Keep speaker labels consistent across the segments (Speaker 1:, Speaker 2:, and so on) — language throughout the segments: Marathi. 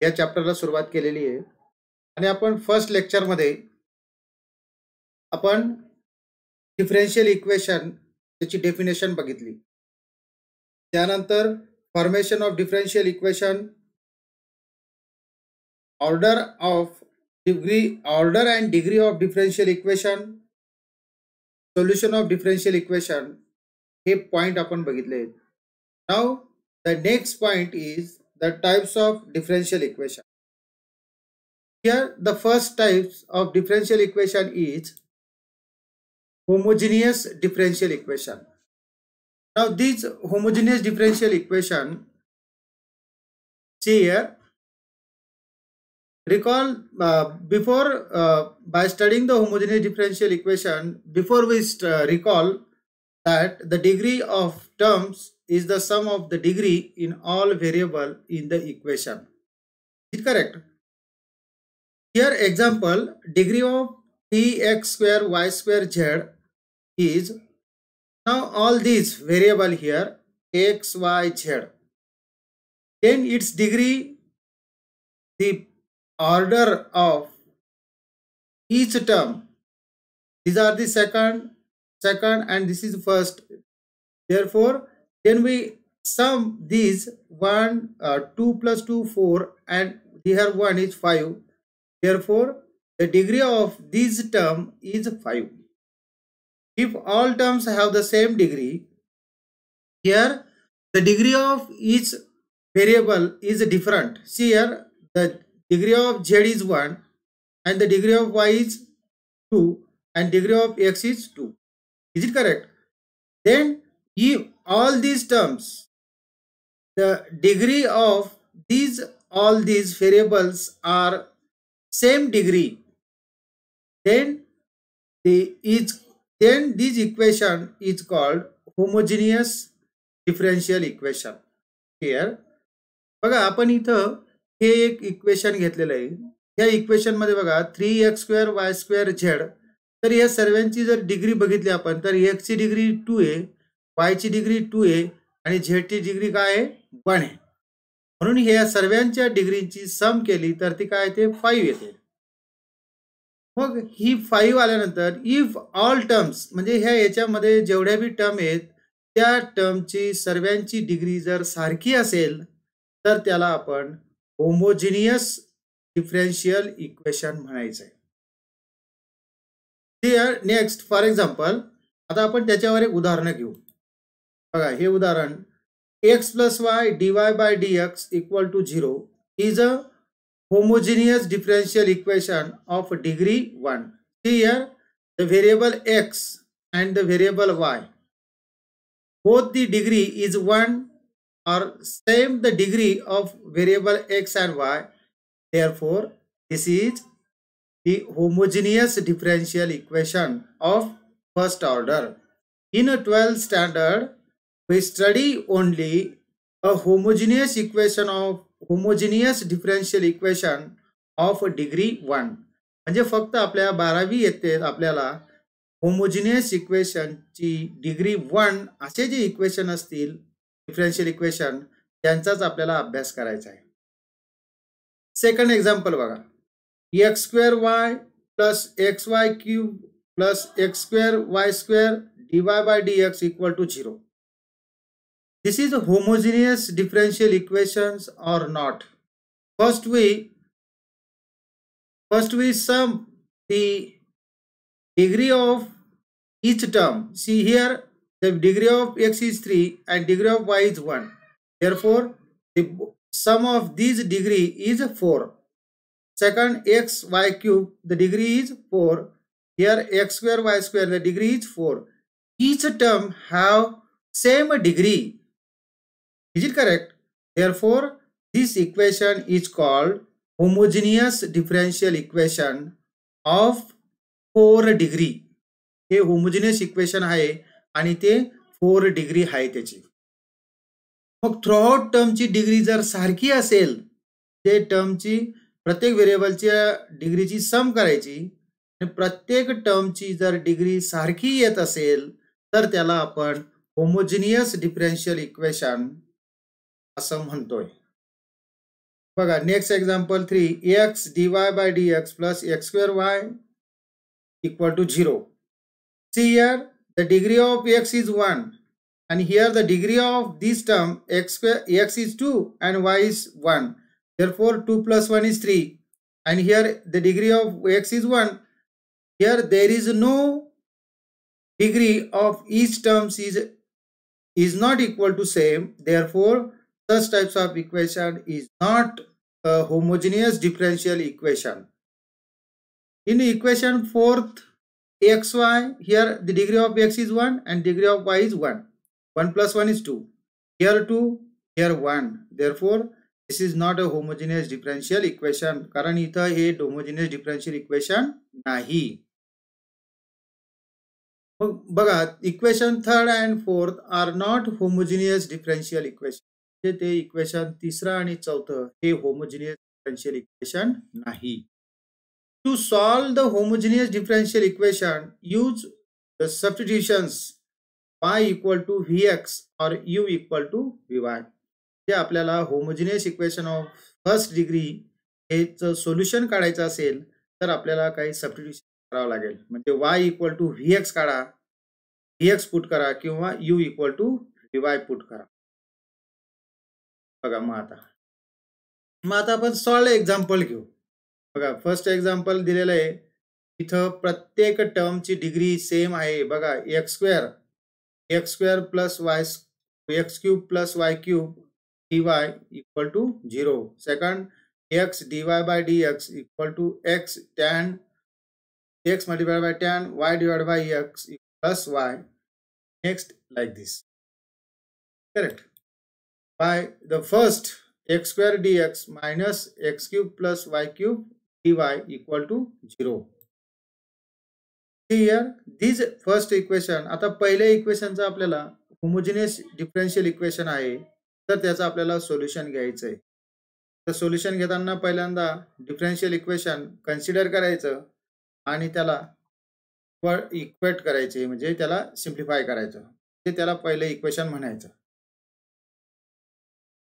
Speaker 1: या चॅप्टरला सुरुवात केलेली आहे आणि आपण फर्स्ट लेक्चर मध्ये आपण डिफरेंशियल इक्वेशन त्याची डेफिनेशन बघितली. त्यानंतर formation of differential equation, order and degree of differential equation, solution of differential equation, हे पॉइंट आपण बघितले आहेत. Now the next point is the types of differential equation. Here the first types of differential equation is homogeneous differential equation. Now this homogeneous differential equation, see here, recall before by studying the homogeneous differential equation, before we recall that the degree of terms is the sum of the degree in all variable in the equation. Is it correct? Here example, degree of 3x square y square z is, now all these variable here x, y, z, then its degree, the order of each term, these are the second and this is first. Therefore then we sum these 2 plus 2 4 and here 1 is 5. Therefore the degree of this term is 5. If all terms have the same degree, here the degree of each variable is different. See here, the degree of z is 1 and the degree of y is 2 and degree of x is 2. Is it correct? Then if all these terms, the degree of all these variables are same degree, then this equation is called homogeneous differential equation. Here बघा, आपण इथं हे एक इक्वेशन घेतलेलं आहे. या इक्वेशन मध्ये बघा 3x square y square z, तर या सर्वांची जर डिग्री बघितली आपण तर x ची डिग्री 2 आहे, y ची डिग्री 2 आहे आणि z ची डिग्री काय आहे 1 आहे. म्हणून ह्या सर्वांच्या डिग्रीची सम केली तर ती काय येते 5 येते. मग ही 5 आल्यानंतर इफ ऑल टर्म्स, म्हणजे ह्या याच्यामध्ये जेवढ्या बी टर्म आहेत त्या टर्मची सर्वांची डिग्री जर सारखी असेल तर त्याला आपण होमोजिनियस डिफरेंशियल इक्वेशन म्हणायचं आहे. हियर नेक्स्ट फॉर एक्झाम्पल, आता आपण त्याच्यावर एक उदाहरण घेऊ. बघा हे उदाहरण, x plus y dy by dx equal to 0 is a homogeneous differential equation of degree 1. See here, the variable x and the variable y, both the degree is 1 or same the degree of variable x and y. Therefore this is the homogeneous differential equation of first order. In a 12th standard we study only a homogeneous differential equation of degree 1. म्हणजे फक्त आपल्या 12वी येते आपल्याला होमोजिनियस इक्वेशन ची डिग्री 1 असे जे इक्वेशन असतील डिफरेंशियल इक्वेशन त्यांचाच आपल्याला अभ्यास करायचा आहे. सेकंड एक्झाम्पल बघा, x square y plus xy cube plus x square y square dy by dx equal to 0. This is a homogeneous differential equations or not? First we sum the degree of each term. See here, the degree of x is 3 and degree of y is 1. Therefore the sum of these degree is 4. Second, x y cube, the degree is 4. Here x square y square, the degree is 4. Each term have same degree. Is it correct? Therefore this equation is called homogeneous differential equation of 4 degree. हे homogeneous equation आहे आणि ते 4 डिग्री आहे त्याची. मग थ्रूआउट टर्मची डिग्री जर सारखी असेल, ते टर्मची प्रत्येक व्हेरिएबलच्या डिग्रीची सम करायची आणि प्रत्येक टर्मची जर डिग्री सारखी येत असेल तर त्याला आपण होमोजिनियस डिफरेंशियल इक्वेशन असं म्हणतोय. बघा next example 3 x dy by dx plus x square y equal to 0. See here the degree of x is 1 and here the degree of this term x square x is 2 and y is 1. Therefore 2 plus 1 is 3 and here the degree of x is 1. Here there is no degree of each terms is not equal to same. Therefore such types of equation is not a homogeneous differential equation. In equation 4th xy, here the degree of x is 1 and degree of y is 1. 1 plus 1 is 2. Here 2, here 1. Therefore this is not a homogeneous differential equation. कारण इथं हे homogeneous differential equation नाही. बघा equation 3rd and 4th are not homogeneous differential equation. ते इक्वेशन 3रं आणि 4थं हे homogeneous differential equation नाही. To solve the homogeneous differential equation, use the substitutions y equal to vx or u equal to vy. जे आपल्याला homogeneous equation of first degree हेच सोल्युशन काढायचं असेल तर आपल्याला काही सबस्टिट्यूशन करावं लागेल. म्हणजे y equal to vx काढा, vx पुट करा किंवा u equal to vy put करा. बघा मग आता आपण सॉल्व एक्झाम्पल घेऊ. बघा फर्स्ट एक्झाम्पल दिलेलं आहे. इथं प्रत्येक टर्मची डिग्री सेम आहे. बघा x square plus y x cube plus y cube dy equal to 0. Second, x dy by dx equal to x tan x multiplied by tan y divided by x plus y. Next, like this. Correct. By the first x square dx minus x cube plus y cube dy equal to 0. See here, this first equation. आता पहिल्या इक्वेशनचा आपल्याला होमोजेनियस डिफरन्शियल इक्वेशन आहे तर त्याचा आपल्याला सोल्युशन घ्यायचं आहे. तर सोल्युशन घेताना पहिल्यांदा डिफरन्शियल इक्वेशन कन्सिडर करायचं आणि त्याला इक्वेट करायचे म्हणजे त्याला सिम्प्लिफाय करायचं. ते त्याला पहिलं इक्वेशन म्हणायचं.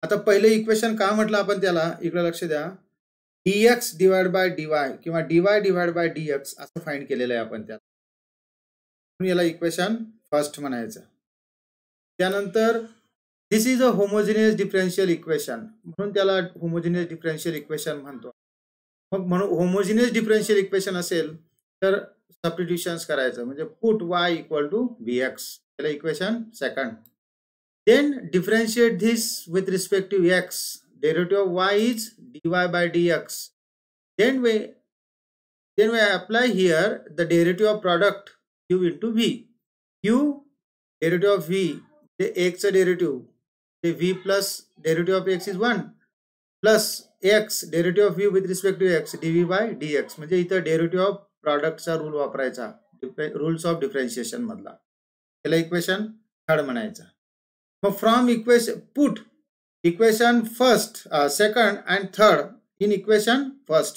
Speaker 1: आता पहिलं इक्वेशन का म्हटलं आपण त्याला इकडे लक्ष द्या. dx डिवाइड बाय dy किंवा dy डिवाइड बाय dx असं फाइंड केलेलं आहे आपण त्याला. म्हणून याला इक्वेशन फर्स्ट म्हणायचं. त्यानंतर this is a homogeneous differential equation म्हणून त्याला होमोजेनियस डिफरन्शियल इक्वेशन म्हणतो. मग म्हणून होमोजेनियस डिफरन्शियल इक्वेशन असेल तर सबस्टिट्यूशन्स करायचं म्हणजे put y equal to vx. त्याला equation second. Then differentiate this with respect to x. Derivative of y is dy by dx. Then we apply here the derivative of product u into v. u derivative of v, the x derivative, the v plus derivative of x is 1 plus x derivative of v with respect to x dv by dx. म्हणजे इथं derivative of product चा रूल वापरायचा, rules of differentiation मधला. त्याला इक्वेशन थर्ड म्हणायचं. From equation put equation first, second and third in equation first.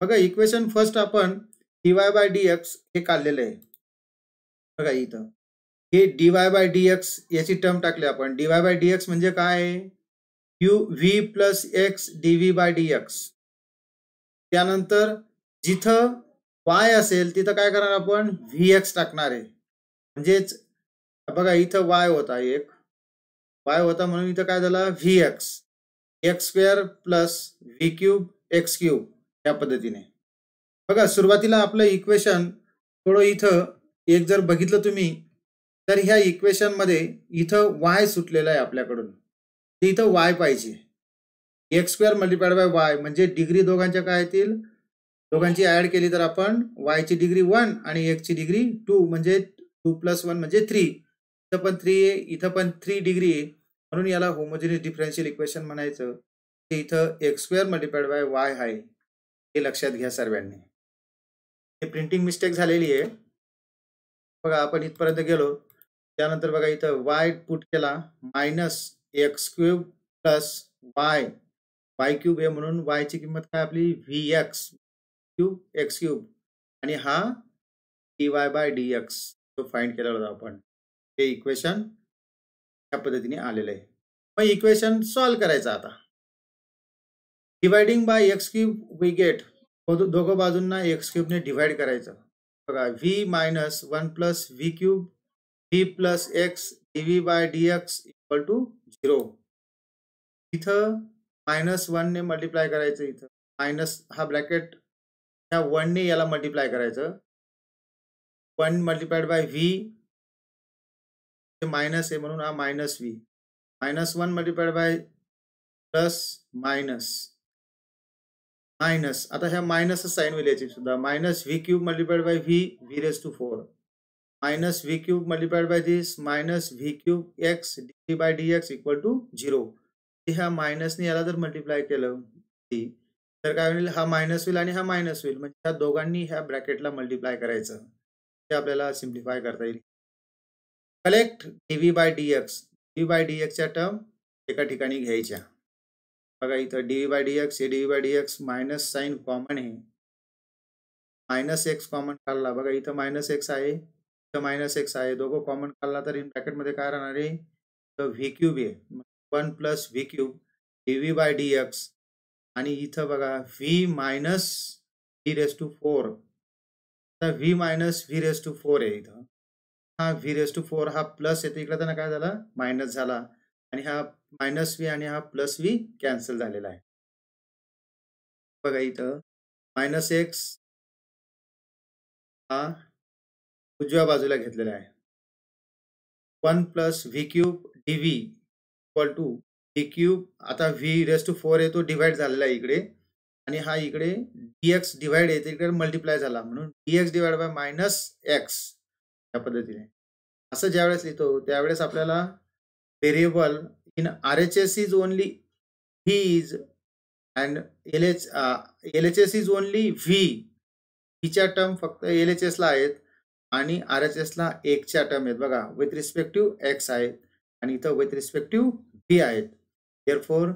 Speaker 1: बघा इक्वेशन फर्स्ट आपण dy by dx हे काढलेलं आहे. बघा इथं हे dy by dx याची टर्म टाकली आपण. dy by dx म्हणजे काय आहे v plus x dv by dx. त्यानंतर जिथं y असेल तिथं काय करणार आपण vx टाकणार आहे. म्हणजेच बघा इथं y होता एक y होता म्हणून इथं काय झालं vx x square plus v cube x cube या पद्धतीने. बघा सुरुवातीला आपलं इक्वेशन थोडं इथं एक जर बघितलं तुम्ही तर ह्या इक्वेशन मध्ये इथं y सुटलेला आहे आपल्याकडून. इथं y पाहिजे. x square multiplied by y म्हणजे डिग्री दोघांच्या काय येतील दोघांची ऍड केली तर आपण y ची डिग्री 1 आणि x ची डिग्री 2 म्हणजे 2 + 1 म्हणजे 3. इथं पण 3 आहे इथं पण 3 डिग्री आहे म्हणून याला होमोजेनियस डिफरन्शियल इक्वेशन म्हणायचं. ते इथं x square multiplied by y आहे हे लक्षात घ्या सर्वांनी. हे प्रिंटिंग मिस्टेक झालेली आहे. बघा आपण इथपर्यंत गेलो त्यानंतर बघा इथं y पुट केला minus x cube plus y cube आहे म्हणून y ची किंमत काय आपली vx क्यूब x क्यूब आणि हा dy बाय dx तो फाइंड केला होता आपण. हे इक्वेशन या पद्धतीने आलेलं आहे. मग इक्वेशन सॉल्व करायचं आता. Dividing by X cube we get, दोघं बाजूंना एक्स क्यूबने डिवाइड करायचं. बघा V minus 1 plus V cube V plus X DV by D x equal to 0. इथं -1 ने मल्टिप्लाय करायचं. इथं मायनस हा ब्रॅकेट ह्या 1 ने याला मल्टिप्लाय करायचं. 1 मल्टिप्लाइड बाय व्ही मायनस आहे म्हणून हा minus V. -1 multiplied by plus minus minus. आता ह्या मायनस साईन होईल याची सुद्धा. Minus V cube multiplied by V V raise to 4 minus V cube multiplied by this minus V cube X D by D x equal to 0. ह्या मायनसने याला जर मल्टिप्लाय केलं तर काय होईल, हा मायनस होईल आणि हा मायनस होईल. म्हणजे ह्या दोघांनी ह्या ब्रॅकेटला मल्टिप्लाय करायचं. ते आपल्याला सिम्प्लिफाय करता येईल. Collect DV by D X. DV by D एक्सच्या टर्म एका ठिकाणी घ्यायच्या. बघा इथं डीव्ही बाय डी एक्स हे DV by D X minus sign common आहे. मायनस एक्स कॉमन काढला. बघा इथं मायनस एक्स आहे, इथं मायनस एक्स आहे. दोघं कॉमन काढला तर इन ब्रॅकेटमध्ये काय राहणार आहे, तर व्ही क्यूब आहे. 1 plus V cube DV by D X आणि इथं बघा V minus V raise to 4. तर V minus V raise to 4 आहे इथं. हा व्ही रेस टू 4 हा प्लस येतो इकडे, त्यांना काय झाला मायनस झाला आणि हा मायनस व्ही आणि हा प्लस व्ही कॅन्सल झालेला आहे. बघा इथं मायनस एक्स हा उजव्या बाजूला घेतलेला आहे. 1 plus V cube DV equal to V cube. आता व्ही रेस टू 4 आहे तो डिवाइड झालेला आहे इकडे आणि हा इकडे डीएक्स डिवाइड आहे इकडे मल्टिप्लाय झाला म्हणून DX divide by minus X. या पद्धतीने असं ज्यावेळेस लिहितो त्यावेळेस आपल्याला variable in RHS is only V is and LHS is only V. च्या टर्म फक्त LHS ला आहेत आणि RHS ला 1 च्या टर्म आहेत. बघा विथ रिस्पेक्टिव्ह एक्स आहेत आणि इथं विथ रिस्पेक्टिव्ह व्ही आहेत. Therefore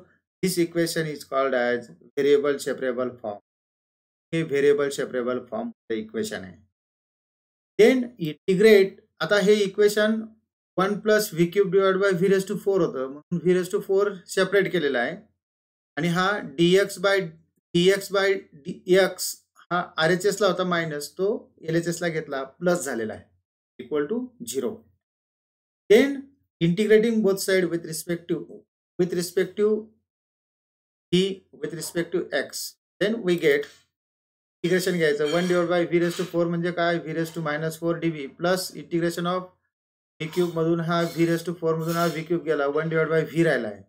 Speaker 1: this equation is called as variable separable form. हे व्हेरिएबल सेपरेबल फॉर्म इक्वेशन आहे. Then integrate. आता हे इक्वेशन 1 plus V cube divide by V raise to 4 होतं म्हणून व्ही रेस टू 4 सेपरेट केलेला आहे आणि हा डीएक्स बाय डीएक्स हा RHS ला होता मायनस, तो LHS ला घेतला प्लस झालेला आहे equal to 0. Then integrating both side with respective V with respective X. Then we get integration घ्यायचं. 1 divide by V raise to 4 म्हणजे काय, V raise to minus 4 DV plus integration of V cube मधून हा व्ही रेस टू 4 मधून हा व्ही क्यूब गेला 1 डिवाइड बाय व्ही राहिला आहे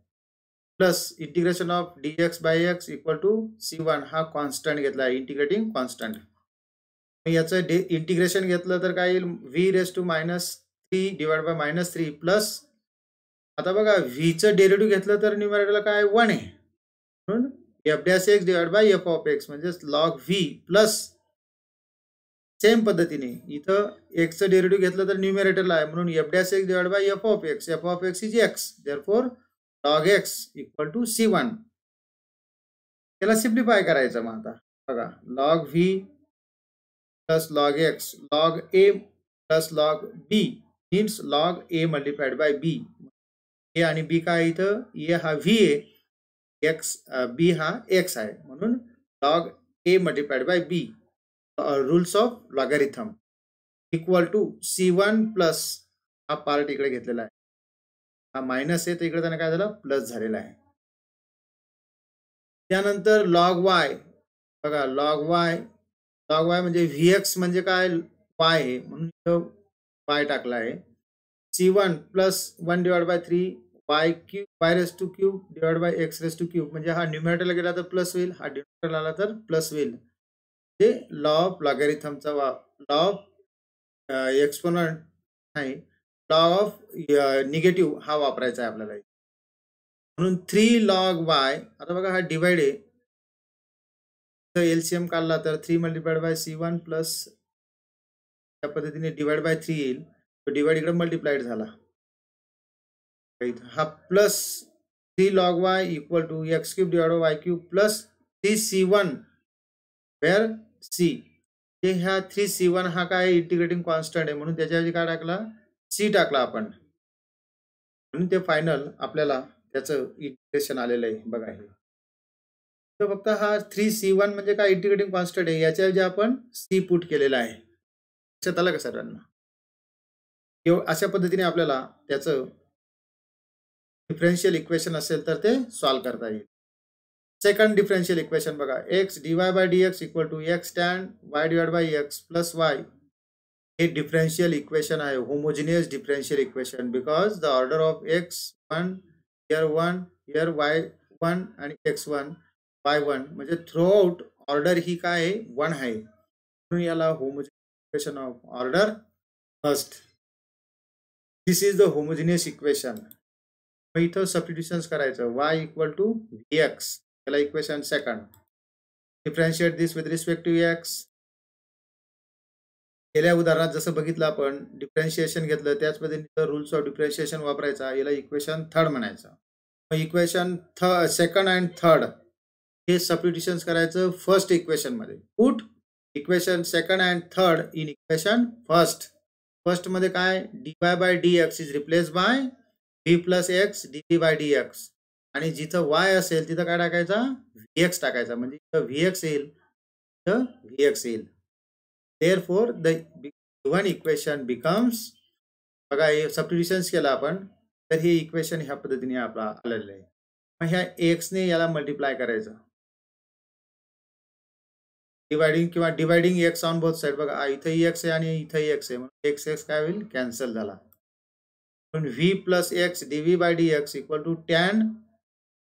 Speaker 1: plus integration of dx by X equal to C1 हा कॉन्स्टंट घेतला आहे इंटिग्रेटिंग कॉन्स्टंट. याचं इंटिग्रेशन घेतलं तर काय येईल, V raise to minus 3 divide by minus 3 plus. आता बघा व्हीचं डेरिव्हेटिव्ह घेतलं तर न्यूमरेटरला काय 1 आहे म्हणून F dash X divide by F of X म्हणजे लॉग व्ही प्लस. सेम पद्धतीने इथं एक्सचं डेरिव्हेटिव्ह घेतलं तर न्यूमरेटरला आहे म्हणून F dash X divide by F of X is X. Therefore log x equal to C1. त्याला सिम्प्लिफाय करायचं. मग आता बघा log v plus log x log a plus log b means log a multiplied by b. a आणि b काय इथं, a हा v आहे, x b हा x आहे म्हणून log a multiplied by b. Rules of logarithm equal to C1 plus हा पार्ट इकडे घेतलेला आहे, हा मायनस आहे तर इकडे त्यांना काय झालं प्लस झालेला आहे. त्यानंतर लॉग वाय. बघा लॉग वाय म्हणजे Vx म्हणजे काय y आहे म्हणून इथं y टाकला आहे. C1 plus 1 divide bye 3 y cube y raise two cube divide by x raise two cube म्हणजे हा न्यूमरेटरला गेला तर प्लस होईल, हा डिनोमिनेटरला आला तर प्लस होईल. ते लॉ ऑफ लॉगॅरिथमचा लॉ ऑफ एक्सपोनंट नाही, लॉ ऑफ निगेटिव्ह हा वापरायचा आहे आपल्याला म्हणून 3 log y. आता बघा हा डिवाइड आहे, एलसीएम काढला तर 3 मल्टिप्लाइड बाय C1 प्लस त्या पद्धतीने डिवाइड बाय 3 येईल. तो डिवाइड इकडे मल्टिप्लाइड झाला. हा plus 3 log y equal to X cube divide by y cube plus 3C1 where C. ह्या 3C1 हा काय इंटिग्रेटिंग कॉन्स्टंट आहे म्हणून त्याच्याऐवजी काय टाकला C टाकला आपण म्हणून ते फायनल आपल्याला त्याचं इंटिग्रेशन आलेलं आहे. बघा हे तर फक्त हा 3c1 म्हणजे काय इंटिग्रेटिंग कॉन्स्टंट आहे, याच्याऐवजी आपण c पुट केलेला आहे. लक्षात आलं का सर्वांना? अशा पद्धतीने आपल्याला त्याचं डिफरेन्शियल इक्वेशन असेल तर ते सॉल्व करता येईल. सेकंड डिफरेन्शियल इक्वेशन बघा, x dy by dx equal to x tan y divided by x plus y. हे डिफरेन्शियल इक्वेशन आहे, homogeneous differential equation, because the order of x1 here y1 आणि x1 y1 म्हणजे थ्रू आउट ऑर्डर ही काय आहे, 1 आहे, म्हणून याला homogeneous equation of order first. This is the homogeneous equation. मग इथं सबस्टिट्यूशन्स करायचं, y इक्वल टू vx, याला equation second. Differentiate this with respect to x. गेल्या उदाहरणात जसं बघितलं आपण, डिफरेन्शिएशन घेतलं, त्याच पद्धतीने रूल्स ऑफ डिफरेन्शिएशन वापरायचा, याला इक्वेशन थर्ड म्हणायचं. मग इक्वेशन सेकंड अँड थर्ड हे सबस्टिट्यूशन्स करायचं फर्स्ट इक्वेशन मध्ये. Put equation second and third in equation first. First मध्ये काय, dy by dx is replace by v plus x dy by dx, आणि जिथं y असेल तिथं काय टाकायचा, vx टाकायचा, म्हणजे इथं vx येईल, इथं vx येईल. Therefore the given equation becomes, बघा हे सबस्टिट्यूशन्स केलं आपण, तर हे इक्वेशन ह्या पद्धतीने आपला आलेलं आहे. मग ह्या x ने याला मल्टिप्लाय करायचं, डिवायडिंग किंवा dividing x on both side. बघा इथंही x आहे आणि इथंही x आहे, म्हणून x काय होईल, कॅन्सल झाला. पण v plus x dv by dx equal to tan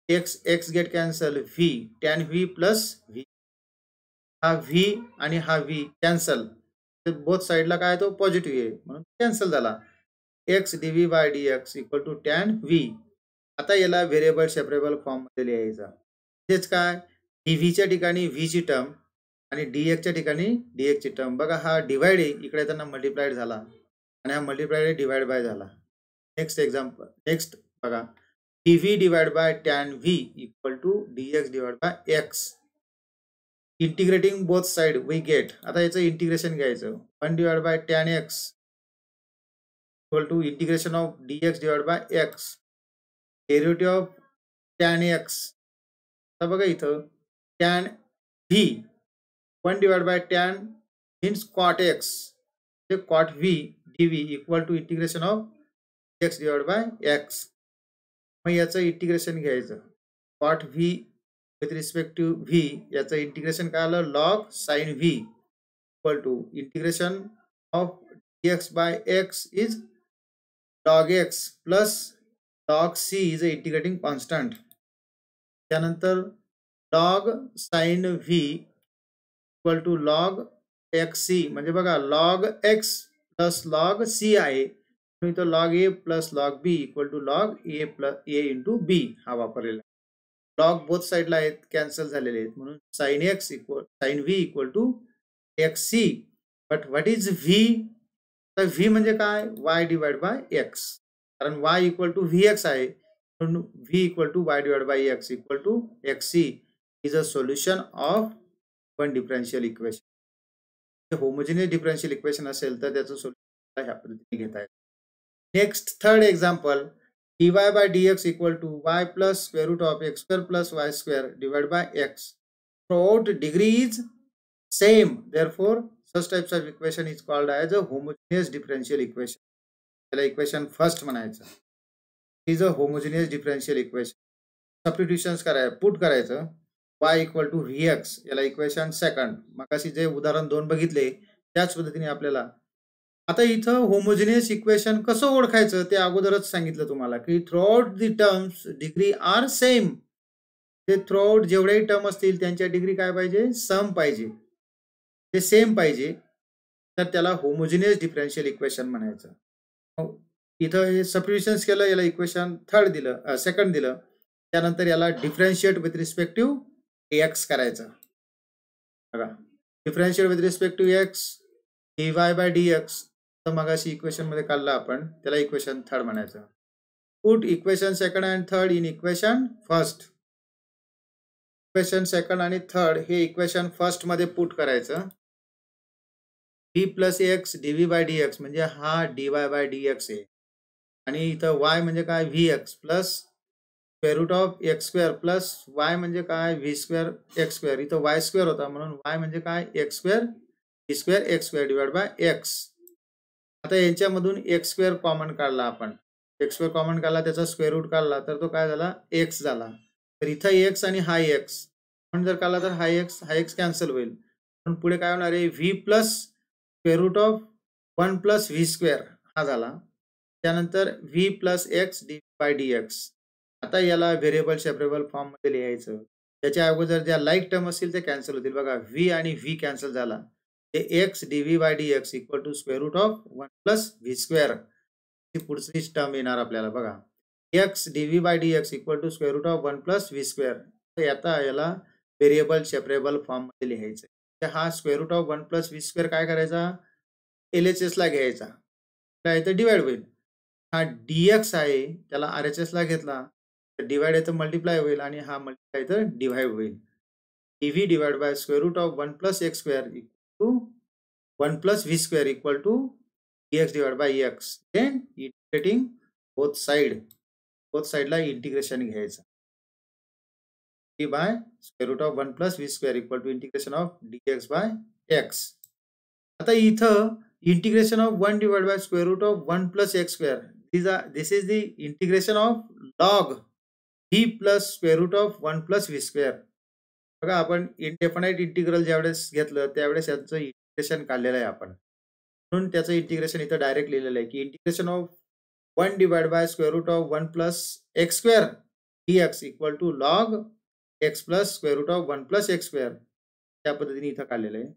Speaker 1: x get cancel, v tan v plus v. हा v आणि हा v कॅन्सल, बोथ साइडला काय तो पॉझिटिव्ह आहे, म्हणून कॅन्सल झाला. x dv by dx equal to tan v. आता याला व्हेरिएबल सेपरेबल फॉर्म मध्ये लिहायचा. तेच काय, dv च्या ठिकाणी v ची टर्म आणि dx च्या ठिकाणी dx ची टर्म. बघा हा डिवाइड आहे, इकडे त्यांना मल्टिप्लाइड झाला, आणि हा मल्टिप्लाइड डिवाइड बाय झाला. नेक्स्ट एक्झाम्पल, नेक्स्ट बघा, dv divide by tan v equal to dx divide by x. Integrating both side we get, आता याचं इंटिग्रेशन घ्यायचं, 1 divide by tan x equal to integration of dx divide by x, derivative of tan x. आता बघा इथं tan v 1 divide by tan means cot x, cot v dv equal to integration of x divide by x. मग याचं इंटिग्रेशन घ्यायचं, cot v with respect to v, याचं इंटिग्रेशन काय आलं, log sin v equal to integration of dx by x is log x plus log c is a integrating constant. त्यानंतर log sin v equal to log xc, म्हणजे बघा log x plus log c आहे, इथं log a plus log b equal to log a plus a into b हा वापरलेला. लॉग बोथ साइडला आहेत, कॅन्सल झालेले आहेत, म्हणून sin v equal to xc. But what is v, तर v म्हणजे काय, y डिवाइड बाय x, कारण y इक्वल टू vx आहे, म्हणून v equal to y divide by x equal to xc is a solution of one differential equation. Homogeneous differential equation असेल तर त्याचं सोल्युशन ह्या पद्धतीने घेता येतं. Next third example, dy by dx equal to y plus square root of x square plus y square divided by x. Throughout degree is same. Therefore, such types of equation is called as a homogeneous differential equation. त्याला equation first म्हणायचं. Is a homogeneous differential equation. Substitutions करायचं, put करायचं, y equal to vx, याला equation second. मगाशी जे उदाहरण 2 बघितले त्याच पद्धतीने आपल्याला. आता इथं होमोजिनियस इक्वेशन कसं ओळखायचं ते अगोदरच सांगितलं तुम्हाला, की throughout the terms degree are same. ते थ्रूआउट जेवढेही टर्म असतील त्यांच्या डिग्री काय पाहिजे, सम पाहिजे, ते सेम पाहिजे, तर त्याला होमोजिनियस डिफरेन्शियल इक्वेशन म्हणायचं. इथं हे सबस्टिट्यूशन्स केलं, याला इक्वेशन थर्ड दिलं, सेकंड दिलं, त्यानंतर याला differentiate with respect to x करायचं. बघा differentiate with respect to x dy by dx, तर मगाशी इक्वेशन मध्ये काढलं आपण, त्याला इक्वेशन थर्ड म्हणायचं. Put equation second and third in equation first. Equation second आणि थर्ड हे इक्वेशन फर्स्ट मध्ये पुट करायचं. v plus x dv by dx म्हणजे हा dy by dx आहे, आणि इथं y म्हणजे काय, vx plus square root of x square plus y म्हणजे काय व्ही स्क्वेअर एक्स स्क्वेअर. इथं वाय स्क्वेअर होता म्हणून वाय म्हणजे काय x square v square x square divide by x. आता यांच्यामधून एक्स स्क्वेअर कॉमन काढला आपण. एक्स स्क्वेअर कॉमन काढला त्याचा स्क्वेअर रूट काढला तर तो काय झाला एक्स झाला. तर इथं एक्स आणि हा एक्स म्हणून जर काढला तर हा एक्स कॅन्सल होईल. म्हणून पुढे काय होणार आहे v plus square root of 1 plus v square हा झाला. त्यानंतर v plus x D by D x. आता याला व्हेरिएबल सेपरेबल फॉर्म मध्ये लिहायचं. त्याच्या अगोदर ज्या लाईक टर्म असतील ते कॅन्सल होतील. बघा व्ही आणि व्ही कॅन्सल झाला. X DV by D x equal to square root of 1 plus v square. पुढची टर्म येणार आपल्याला बघा x DV by D x equal to square root of 1 plus v square. तर आता याला व्हेरिएबल सेपरेबल फॉर्म मध्ये लिहायचं. तर हा square root of 1 plus v square काय करायचा LHS ला घ्यायचा. काय तर डिवाइड होईल. हा dx आहे त्याला RHS ला घेतला तर डिवाइड आहे तर मल्टिप्लाय होईल आणि हा मल्टिप्लाय तर डिवाइड होईल. dv divide by square root of 1 plus x square equal to 1 plus v square equal to dx divide by x. Then integrating both साइडला इंटिग्रेशन घ्यायचं. d by square root of 1 plus v square equal to integration of dx by x. आता इथं integration of 1 divided by square root of 1 plus x square. This is the integration of log v plus square root of 1 plus v square. बघा आपण इनडेफिनाइट इंटिग्रल ज्यावेळेस घेतलं त्यावेळेस याचं इंटिग्रेशन काढलेलं आहे आपण. म्हणून त्याचं इंटिग्रेशन इथं डायरेक्ट लिहिलेलं आहे की integration of 1 divide by square root of 1 plus x square dx equal to log x plus square root of 1 plus x square. त्या पद्धतीने इथं काढलेलं आहे.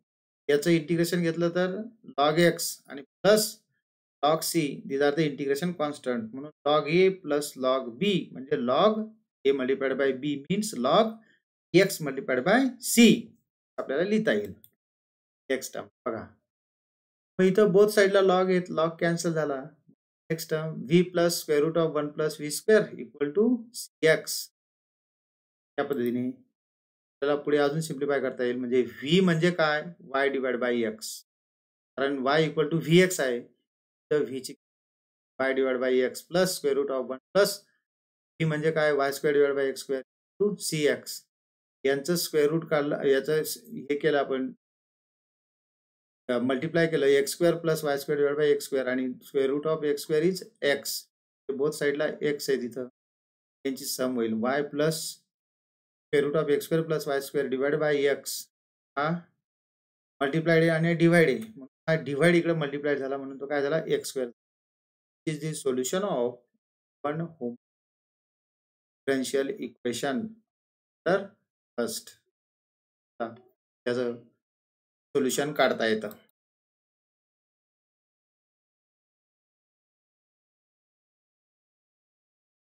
Speaker 1: याचं इंटिग्रेशन घेतलं तर लॉग एक्स आणि plus log c these are the integration constant. म्हणून log a plus log b म्हणजे log a multiplied by b means log x multiplied by c आपल्याला लिहिता येईल. नेक्स्ट टर्म बघा मग इथं बोथ साइडला लॉग आहेत लॉग कॅन्सल झाला. Next term v plus square root of 1 plus v square equal to C x. या पद्धतीने त्याला पुढे अजून सिम्प्लिफाय करता येईल. म्हणजे व्ही म्हणजे काय वाय डिवाइड बाय एक्स. कारण Y equal to V X आहे तर व्हीची Y divide by X plus square root of 1 plus V म्हणजे काय Y square divide by X square to C X. यांचं स्क्वेअर रूट काढलं याचं हे केलं आपण मल्टिप्लाय केलं X square plus Y square divide by X square आणि square root of x square is X. Both साइडला एक्स आहे तिथं यांची सम होईल y plus square root of x square plus Y square divide by x. हा मल्टिप्लाइड आणि डिवाइड आहे म्हणून हा डिवाइड इकडे मल्टिप्लाइड झाला म्हणून तो काय झाला x square. Is the solution of one home differential equation. तर फर्स्ट त्याचं सोल्युशन काढता येतं.